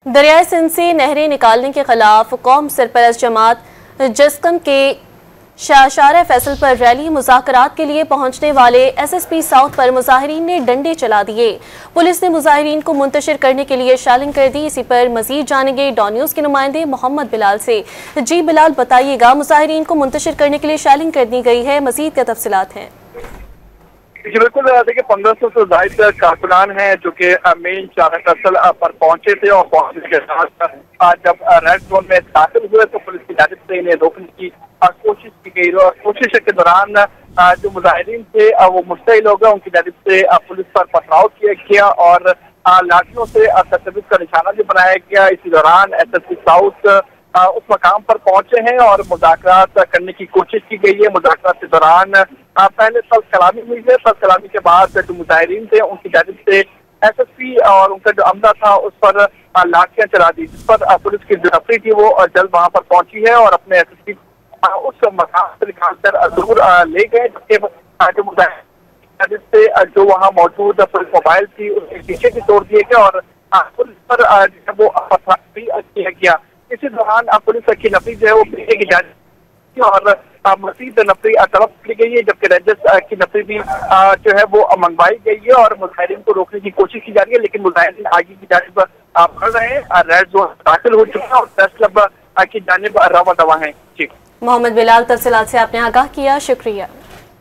दरियाए सिंध से नहरें निकालने के खिलाफ कौम सरपरस्त जमात जस्कम के शाहशारा फैसल पर रैली मुज़ाकरात के लिए पहुंचने वाले SSP साउथ पर मुजाहिरीन ने डंडे चला दिए। पुलिस ने मुजाहिरीन को मुंतशिर करने के लिए शैलिंग कर दी। इसी पर मजीद जानेंगे डॉन न्यूज़ के नुमाइंदे मोहम्मद बिलाल से। जी बिलाल, बताइएगा, मुजाहिरीन को मुंतशिर करने के लिए शैलिंग कर दी गई है, मजीद क्या तफसीलात हैं? जी बिल्कुल, देखिए 1500 से जायद कारकुनान हैं जो कि मेन चारा कसल पर पहुंचे थे और पहुंचने के साथ जब रेड जोन में दाखिल हुए तो पुलिस की जानिब से इन्हें रोकने की कोशिश की गई और कोशिश के दौरान जो मुजाहिरीन थे वो मुस्तैल लोग हैं, उनकी जानिब से पुलिस पर पथराव किया गया और लाठियों से तशद्दुद का निशाना भी बनाया गया। इसी दौरान SSP साउथ उस मकाम पर पहुंचे हैं और मुज़ाकरात करने की कोशिश की गई है। मुज़ाकरात के दौरान पहले सख्त कलामी हुई है। सख्त कलामी के बाद जो मुजाहिरीन थे उनकी जानिब से SSP और उनका जो अमला था उस पर लाठियां चला दी, जिस पर पुलिस की जो नफरी थी वो जल्द वहां पर पहुंची है और अपने SSP उस मकाम से निकालकर दूर ले गए। जबकि जो मुजाहिरीन से जो वहाँ मौजूद पुलिस मोबाइल थी उसके पीछे भी तोड़ दिए गए और पुलिस पर वो पथराव किया गया। इसी दौरान पुलिस की नफरी जो है वो पीछे की जाती और मजीद नफरी तलब की गई है, जबकि रेंजर्स की नफरी भी जो है वो मंगवाई गई है और मुजाहिरीन को रोकने की कोशिश की जा रही है, लेकिन मुजाहिरीन आगे की जानिब बढ़ रहे हैं। रेड जोन दाखिल हो चुका है और प्रेस क्लब की जानिब रवा दवा है। जी मोहम्मद बिलाल, तफसीलात से आपने आगाह किया, शुक्रिया।